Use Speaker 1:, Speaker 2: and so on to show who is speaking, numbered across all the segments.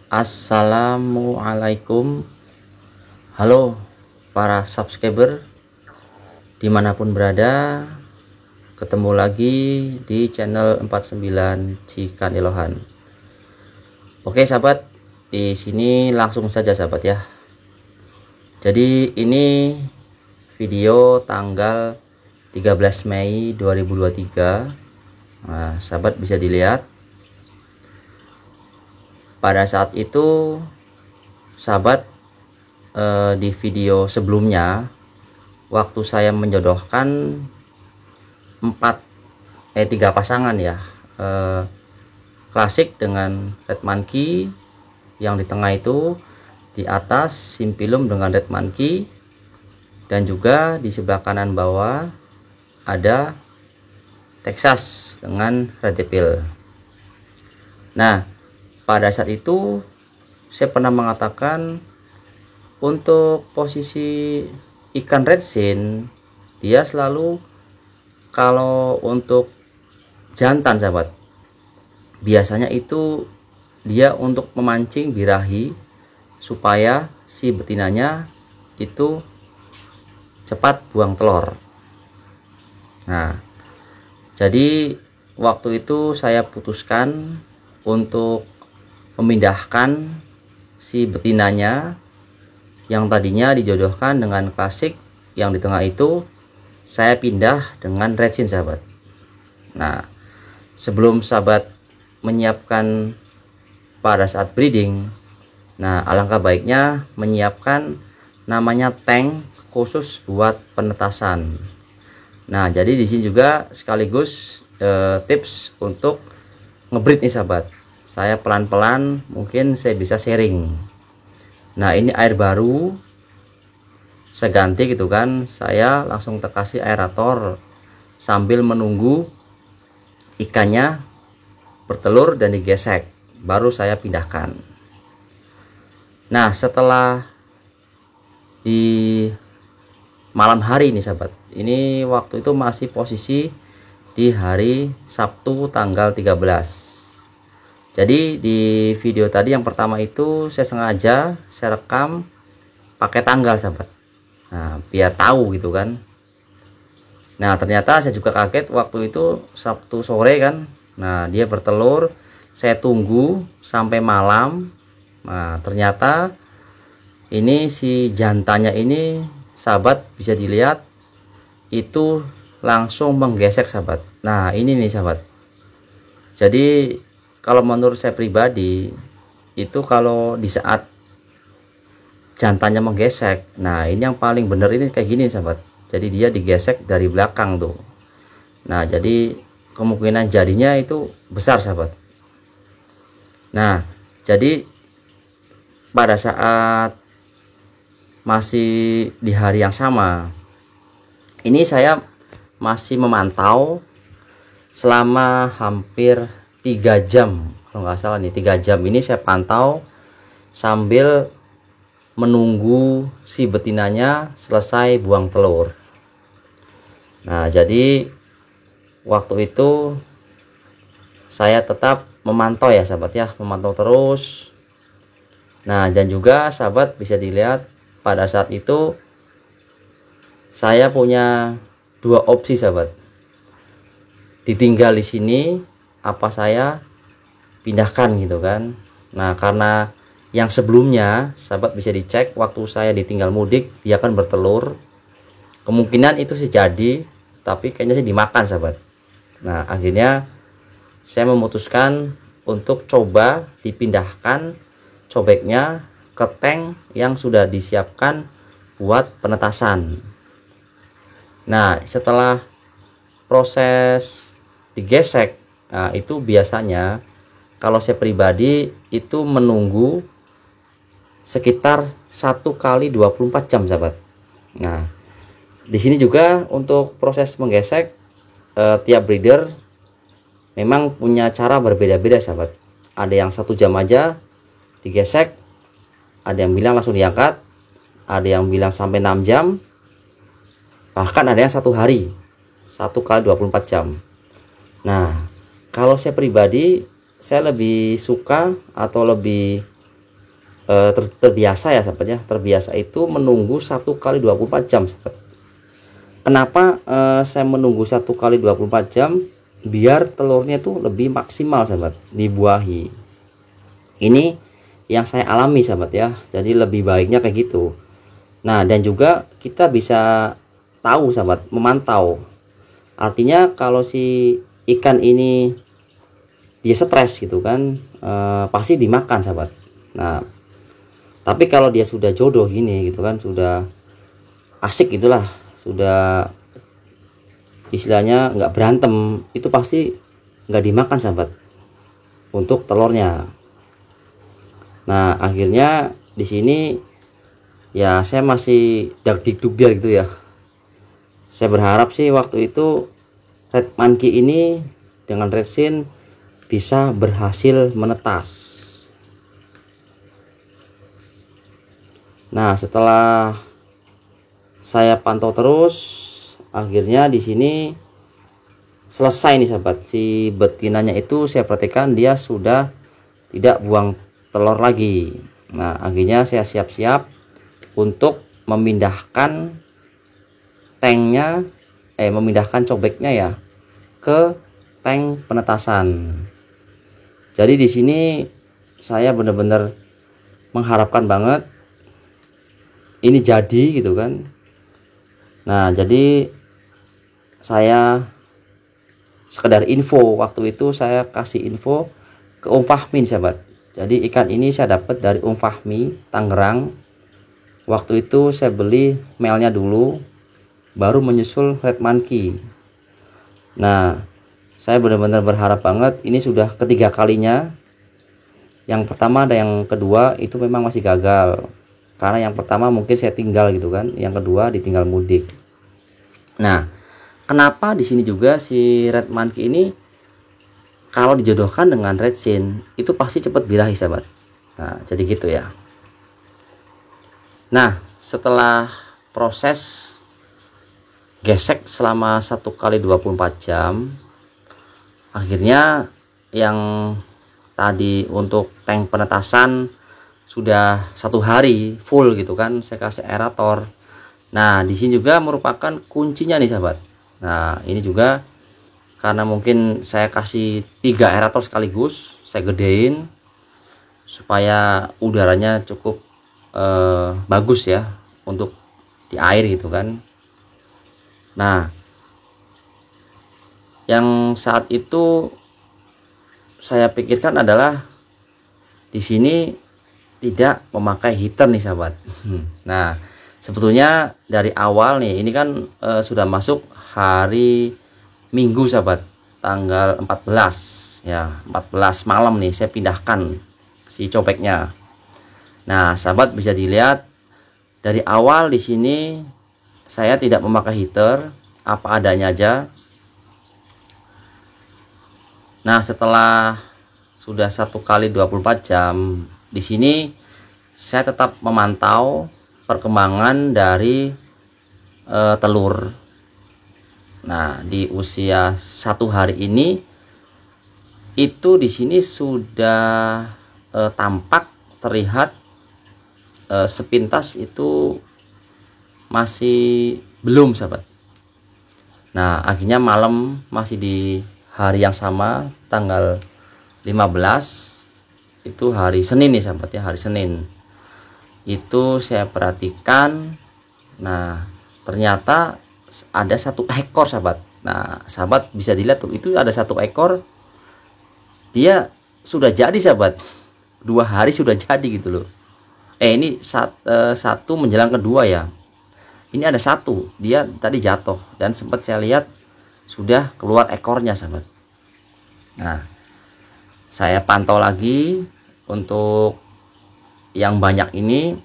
Speaker 1: Assalamualaikum. Halo para subscriber dimanapun berada, ketemu lagi di channel 49 Cikan Ilohan. Oke sahabat, di sini langsung saja sahabat ya. Jadi ini video tanggal 13 Mei 2023. Nah, sahabat bisa dilihat pada saat itu sahabat, di video sebelumnya waktu saya menjodohkan 3 pasangan ya, klasik dengan red monkey, yang di tengah itu di atas simpilum dengan red monkey, dan juga di sebelah kanan bawah ada Texas dengan red devil. Nah, pada saat itu saya pernah mengatakan untuk posisi ikan red sin, dia selalu kalau untuk jantan sahabat, biasanya itu dia untuk memancing birahi supaya si betinanya itu cepat buang telur. Nah, jadi waktu itu saya putuskan untuk memindahkan si betinanya yang tadinya dijodohkan dengan klasik, yang di tengah itu saya pindah dengan red sin sahabat. Nah, sebelum sahabat menyiapkan pada saat breeding, nah alangkah baiknya menyiapkan namanya tank khusus buat penetasan. Nah, jadi di sini juga sekaligus tips untuk ngebreed nih sahabat. Saya pelan-pelan mungkin saya bisa sharing. Nah, ini air baru saya ganti gitu kan, saya langsung kasih aerator sambil menunggu ikannya bertelur dan digesek, baru saya pindahkan. Nah, setelah di malam hari ini sahabat, ini waktu itu masih posisi di hari Sabtu tanggal 13. Jadi di video tadi yang pertama itu saya sengaja saya rekam pakai tanggal sahabat. Nah, biar tahu gitu kan. Nah, ternyata saya juga kaget waktu itu Sabtu sore kan. Nah, dia bertelur, saya tunggu sampai malam. Nah, ternyata ini si jantannya ini sahabat bisa dilihat itu langsung menggesek sahabat. Nah, ini nih sahabat. Jadi kalau menurut saya pribadi itu kalau di saat jantannya menggesek, nah ini yang paling benar ini kayak gini sahabat. Jadi dia digesek dari belakang tuh. Nah, jadi kemungkinan jadinya itu besar sahabat. Nah, jadi pada saat masih di hari yang sama ini saya masih memantau selama hampir 3 jam, kalau nggak salah nih 3 jam ini saya pantau sambil menunggu si betinanya selesai buang telur. Nah, jadi waktu itu saya tetap memantau ya sahabat ya, memantau terus. Nah, dan juga sahabat bisa dilihat pada saat itu saya punya 2 opsi sahabat. Ditinggal di sini apa saya pindahkan gitu kan. Nah, karena yang sebelumnya sahabat bisa dicek waktu saya ditinggal mudik dia kan bertelur, kemungkinan itu sih jadi, tapi kayaknya sih dimakan sahabat. Nah, akhirnya saya memutuskan untuk coba dipindahkan cobeknya ke tank yang sudah disiapkan buat penetasan. Nah, setelah proses digesek, nah itu biasanya kalau saya pribadi itu menunggu sekitar 1 kali 24 jam sahabat. Nah, di sini juga untuk proses menggesek tiap breeder memang punya cara berbeda-beda sahabat. Ada yang 1 jam aja digesek, ada yang bilang langsung diangkat, ada yang bilang sampai 6 jam, bahkan ada yang 1 hari 1 kali 24 jam. Nah, kalau saya pribadi saya lebih suka atau lebih terbiasa ya sahabat ya. Terbiasa itu menunggu 1 kali 24 jam sahabat. Kenapa saya menunggu 1 kali 24 jam? Biar telurnya itu lebih maksimal sahabat dibuahi. Ini yang saya alami sahabat ya. Jadi lebih baiknya kayak gitu. Nah, dan juga kita bisa tahu sahabat, memantau. Artinya kalau si ikan ini dia stres gitu kan, pasti dimakan sahabat. Nah, tapi kalau dia sudah jodoh gini gitu kan, sudah asik gitulah, sudah istilahnya nggak berantem, itu pasti nggak dimakan sahabat untuk telurnya. Nah, akhirnya di sini ya saya masih dag-dig-dugir gitu ya. Saya berharap sih waktu itu red monkey ini dengan resin bisa berhasil menetas. Nah, setelah saya pantau terus, akhirnya di sini selesai nih sahabat. Si betinanya itu saya perhatikan dia sudah tidak buang telur lagi. Nah, akhirnya saya siap-siap untuk memindahkan tanknya, memindahkan cobeknya ya ke tank penetasan. Jadi di sini saya benar-benar mengharapkan banget ini jadi gitu kan. Nah, jadi saya sekedar info, waktu itu saya kasih info ke Om Fahmi sahabat. Jadi ikan ini saya dapat dari Om Fahmi Tangerang. Waktu itu saya beli melnya dulu, baru menyusul red monkey. Nah, saya benar-benar berharap banget, ini sudah ketiga kalinya. Yang pertama dan yang kedua itu memang masih gagal. Karena yang pertama mungkin saya tinggal gitu kan, yang kedua ditinggal mudik. Nah, kenapa di sini juga si red monkey ini kalau dijodohkan dengan red sin itu pasti cepat birahi sahabat. Nah, jadi gitu ya. Nah, setelah proses gesek selama 1 kali 24 jam, akhirnya yang tadi untuk tank penetasan sudah 1 hari full gitu kan, saya kasih aerator. Nah, di sini juga merupakan kuncinya nih sahabat. Nah, ini juga karena mungkin saya kasih 3 aerator sekaligus, saya gedein supaya udaranya cukup bagus ya untuk di air gitu kan. Nah, yang saat itu saya pikirkan adalah di sini tidak memakai heater nih sahabat. Nah, sebetulnya dari awal nih, ini kan sudah masuk hari Minggu sahabat, tanggal 14 ya, 14 malam nih saya pindahkan si cobeknya. Nah, sahabat bisa dilihat dari awal di sini saya tidak memakai heater, apa adanya aja. Nah, setelah sudah 1 kali 24 jam, di sini saya tetap memantau perkembangan dari telur. Nah, di usia 1 hari ini itu di sini sudah tampak terlihat sepintas itu masih belum sahabat. Nah, akhirnya malam masih di hari yang sama, tanggal 15 itu hari Senin nih sahabat ya, hari Senin itu saya perhatikan. Nah, ternyata ada 1 ekor sahabat. Nah, sahabat bisa dilihat tuh, itu ada 1 ekor, dia sudah jadi sahabat, 2 hari sudah jadi gitu loh. Ini satu menjelang kedua ya. Ini ada 1, dia tadi jatuh dan sempat saya lihat sudah keluar ekornya sahabat. Nah, saya pantau lagi untuk yang banyak ini.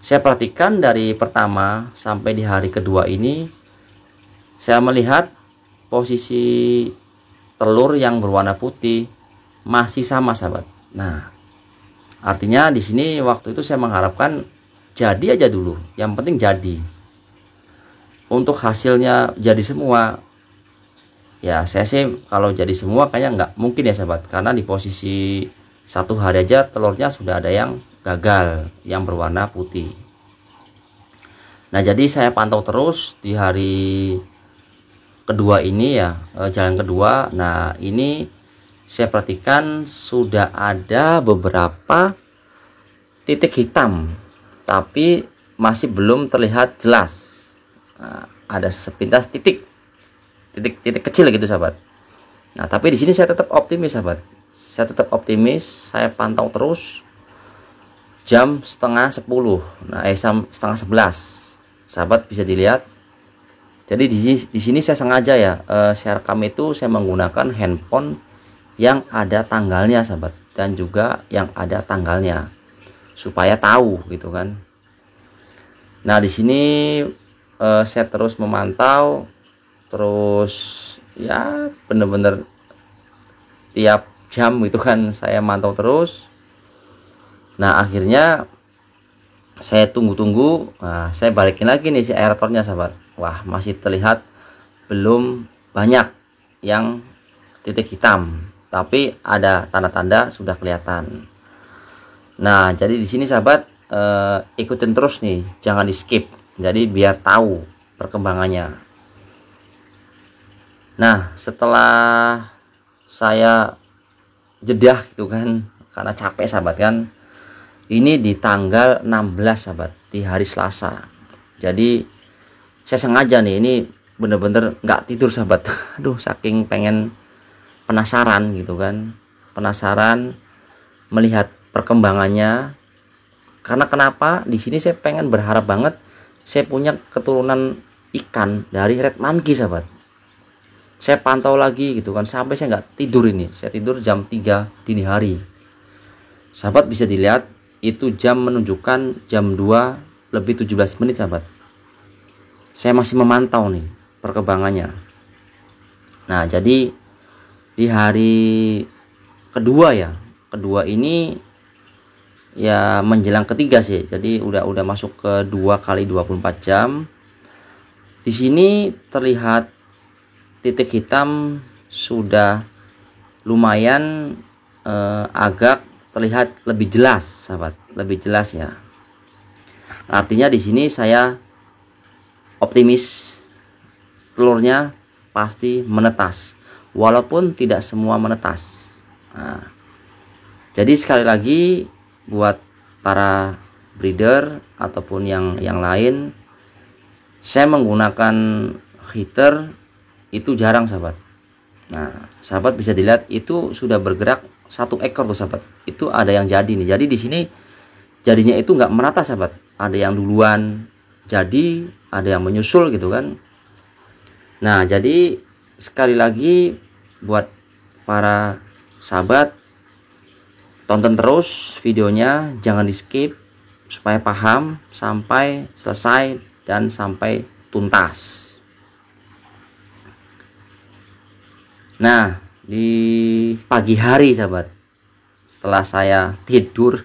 Speaker 1: Saya perhatikan dari pertama sampai di hari kedua ini, saya melihat posisi telur yang berwarna putih masih sama sahabat. Nah, artinya di sini waktu itu saya mengharapkan jadi aja dulu, yang penting jadi. Untuk hasilnya jadi semua, ya saya sih kalau jadi semua kayaknya nggak mungkin ya sahabat, karena di posisi 1 hari aja telurnya sudah ada yang gagal yang berwarna putih. Nah, jadi saya pantau terus di hari kedua ini ya, jalan kedua. Nah, ini saya perhatikan sudah ada beberapa titik hitam, tapi masih belum terlihat jelas. Nah, ada sepintas titik kecil gitu sahabat. Nah, tapi di sini saya tetap optimis sahabat. Saya tetap optimis, saya pantau terus jam setengah 10. Nah, setengah 11. Sahabat bisa dilihat. Jadi di sini saya sengaja ya, saya rekam itu saya menggunakan handphone yang ada tanggalnya sahabat, dan juga yang ada tanggalnya supaya tahu gitu kan. Nah, di sini saya terus memantau, terus ya bener-bener tiap jam gitu kan saya mantau terus. Nah, akhirnya saya tunggu-tunggu. Nah, saya balikin lagi nih si aeratornya sahabat. Wah, masih terlihat belum banyak yang titik hitam, tapi ada tanda-tanda sudah kelihatan. Nah, jadi di sini sahabat, ikutin terus nih, jangan di skip. Jadi biar tahu perkembangannya. Nah, setelah saya jedah gitu kan, karena capek sahabat kan. Ini di tanggal 16 sahabat, di hari Selasa. Jadi saya sengaja nih, ini bener-bener nggak tidur sahabat. Aduh, saking pengen penasaran gitu kan, penasaran melihat perkembangannya. Karena kenapa? Di sini saya pengen berharap banget saya punya keturunan ikan dari red monkey sahabat. Saya pantau lagi gitu kan, sampai saya nggak tidur ini. Saya tidur jam 3 dini hari. Sahabat bisa dilihat, itu jam menunjukkan jam 2 lebih 17 menit sahabat. Saya masih memantau nih perkembangannya. Nah, jadi di hari kedua ya, kedua ini ya menjelang ketiga sih. Jadi udah masuk ke 2 kali 24 jam. Di sini terlihat titik hitam sudah lumayan agak terlihat lebih jelas sahabat, lebih jelas ya. Artinya di sini saya optimis telurnya pasti menetas, walaupun tidak semua menetas. Nah, jadi sekali lagi buat para breeder ataupun yang lain, saya menggunakan heater itu jarang sahabat. Nah, sahabat bisa dilihat itu sudah bergerak 1 ekor tuh sahabat. Itu ada yang jadi nih. Jadi di sini jadinya itu nggak merata sahabat. Ada yang duluan jadi, ada yang menyusul gitu kan. Nah, jadi sekali lagi buat para sahabat, tonton terus videonya, jangan di skip supaya paham sampai selesai dan sampai tuntas. Nah, di pagi hari sahabat, setelah saya tidur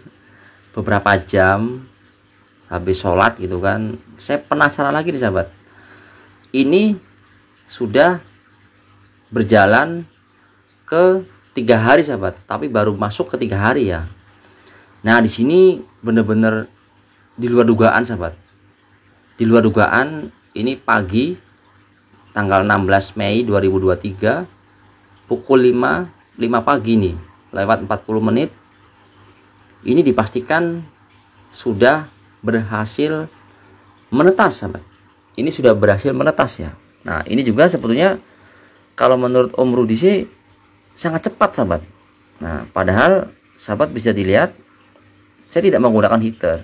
Speaker 1: beberapa jam habis sholat gitu kan, saya penasaran lagi nih sahabat. Ini sudah berjalan ke 3 hari sahabat, tapi baru masuk ke 3 hari ya. Nah, di sini bener-bener di luar dugaan sahabat. Di luar dugaan, ini pagi tanggal 16 Mei 2023 pukul 5 pagi nih, lewat 40 menit. Ini dipastikan sudah berhasil menetas sahabat. Ini sudah berhasil menetas ya. Nah, ini juga sebetulnya kalau menurut Om Rudi sih sangat cepat sahabat. Nah, padahal sahabat bisa dilihat saya tidak menggunakan heater,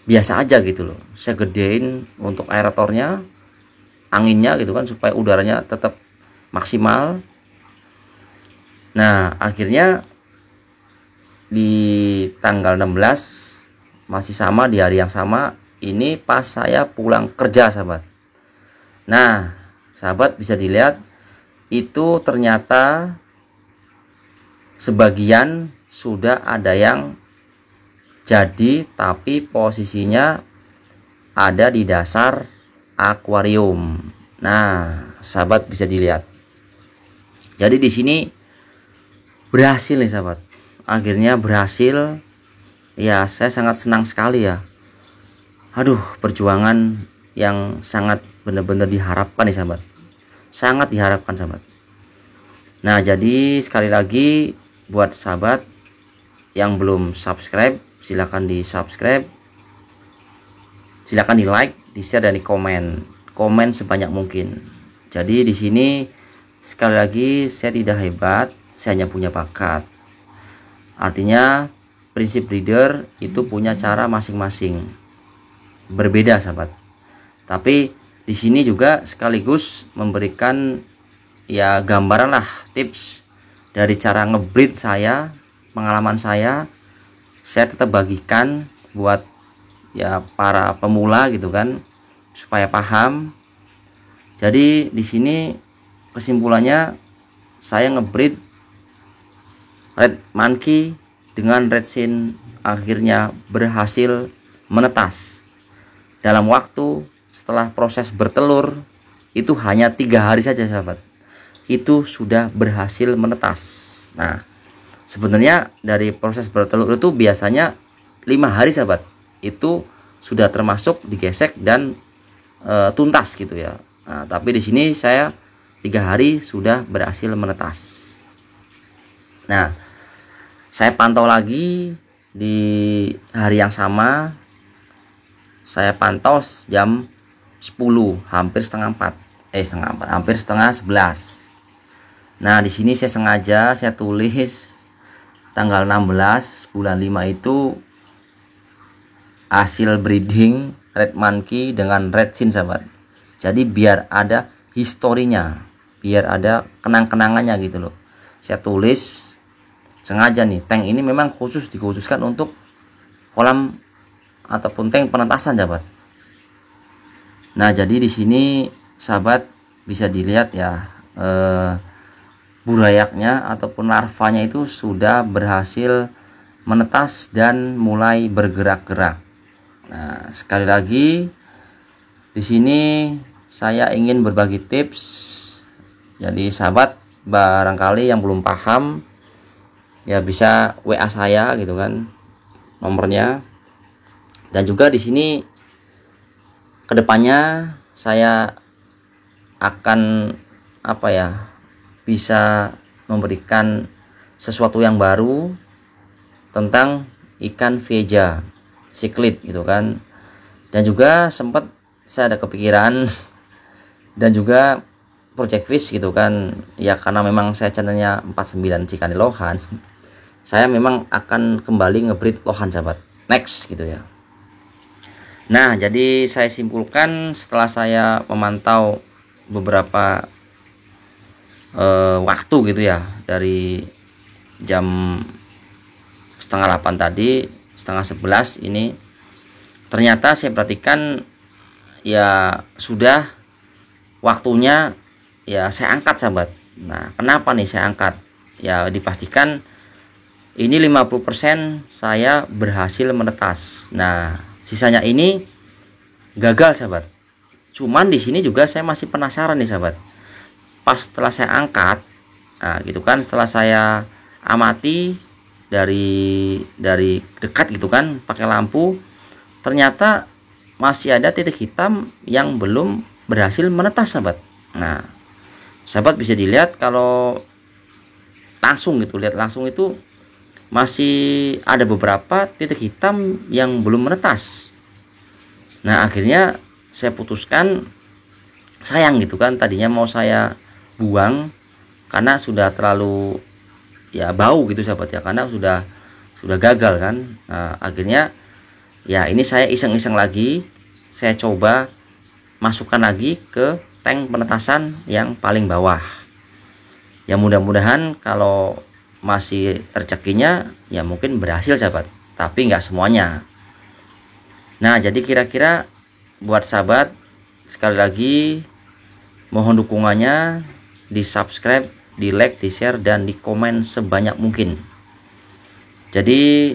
Speaker 1: biasa aja gitu loh. Saya gedein untuk aeratornya, anginnya gitu kan, supaya udaranya tetap maksimal. Nah, akhirnya di tanggal 16 masih sama, di hari yang sama ini pas saya pulang kerja sahabat. Nah, sahabat bisa dilihat itu ternyata sebagian sudah ada yang jadi, tapi posisinya ada di dasar akuarium. Nah, sahabat bisa dilihat. Jadi di sini berhasil nih sahabat. Akhirnya berhasil ya saya sangat senang sekali ya. Aduh, perjuangan yang sangat benar-benar diharapkan nih sahabat, sangat diharapkan sahabat. Nah, jadi sekali lagi buat sahabat yang belum subscribe, silahkan di subscribe, silahkan di like, di share, dan di komen sebanyak mungkin. Jadi di sini sekali lagi saya tidak hebat, saya hanya punya bakat. Artinya prinsip breeder itu punya cara masing-masing, berbeda sahabat. Tapi di sini juga sekaligus memberikan ya gambaran lah, tips dari cara ngebreed saya, pengalaman saya tetap bagikan buat ya para pemula gitu kan, supaya paham. Jadi di sini kesimpulannya, saya ngebreed red monkey dengan red chin akhirnya berhasil menetas dalam waktu setelah proses bertelur itu hanya 3 hari saja sahabat, itu sudah berhasil menetas. Nah, sebenarnya dari proses bertelur itu biasanya 5 hari sahabat, itu sudah termasuk digesek dan tuntas gitu ya. Nah, tapi di sini saya 3 hari sudah berhasil menetas. Nah, saya pantau lagi di hari yang sama, saya pantau jam 10, hampir setengah 4, hampir setengah 11. Nah, di sini saya sengaja saya tulis tanggal 16 bulan 5 itu hasil breeding red monkey dengan red chin sahabat. Jadi biar ada historinya, biar ada kenang-kenangannya gitu loh. Saya tulis sengaja nih, tank ini memang dikhususkan untuk kolam ataupun tank penetasan sahabat. Nah, jadi di sini sahabat bisa dilihat ya, burayaknya ataupun larvanya itu sudah berhasil menetas dan mulai bergerak-gerak. Nah, sekali lagi di sini saya ingin berbagi tips. Jadi sahabat barangkali yang belum paham ya bisa WA saya gitu kan, nomornya. Dan juga di sini kedepannya saya akan bisa memberikan sesuatu yang baru tentang ikan veja cichlid gitu kan. Dan juga sempat saya ada kepikiran dan juga project fish gitu kan ya, karena memang saya channelnya 49 Cikani Lohan, saya memang akan kembali ngebreed lohan sahabat next gitu ya. Nah, jadi saya simpulkan setelah saya memantau beberapa waktu gitu ya, dari jam setengah 8 tadi, setengah 11 ini, ternyata saya perhatikan ya sudah waktunya ya saya angkat sahabat. Nah, kenapa nih saya angkat? Ya dipastikan ini 50% saya berhasil menetas. Nah, sisanya ini gagal sahabat. Cuman di sini juga saya masih penasaran nih sahabat. Pas setelah saya angkat, nah gitu kan, setelah saya amati dari dekat gitu kan pakai lampu, ternyata masih ada titik hitam yang belum berhasil menetas sahabat. Nah, sahabat bisa dilihat kalau langsung gitu, lihat langsung itu masih ada beberapa titik hitam yang belum menetas. Nah, akhirnya saya putuskan, sayang gitu kan, tadinya mau saya buang karena sudah terlalu ya bau gitu sahabat ya, karena sudah gagal kan. Nah, akhirnya ya ini saya iseng-iseng lagi, saya coba masukkan lagi ke tank penetasan yang paling bawah. Ya mudah-mudahan kalau masih rezekinya ya mungkin berhasil sahabat, tapi nggak semuanya. Nah, jadi kira-kira buat sahabat sekali lagi mohon dukungannya, di subscribe, di like, di share, dan di komen sebanyak mungkin. Jadi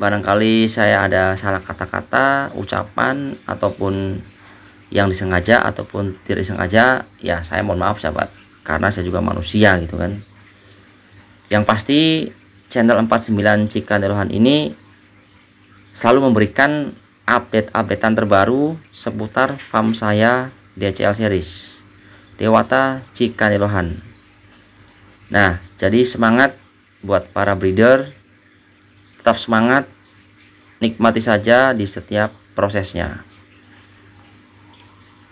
Speaker 1: barangkali saya ada salah kata-kata, ucapan, ataupun yang disengaja ataupun tidak disengaja, ya saya mohon maaf sahabat, karena saya juga manusia gitu kan. Yang pasti channel 49 Cikani Lohan ini selalu memberikan update-updatean terbaru seputar farm saya DCL series Dewata Cikanilohan. Nah, jadi semangat buat para breeder, tetap semangat, nikmati saja di setiap prosesnya.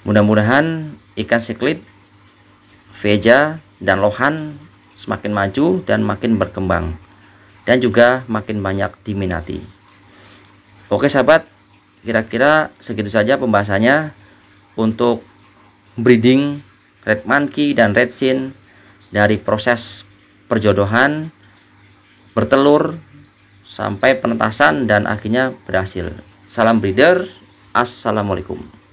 Speaker 1: Mudah-mudahan ikan siklit, veja, dan lohan semakin maju dan makin berkembang, dan juga makin banyak diminati. Oke sahabat, kira-kira segitu saja pembahasannya untuk breeding red monkey dan red chin dari proses perjodohan, bertelur, sampai penetasan dan akhirnya berhasil. Salam breeder, assalamualaikum.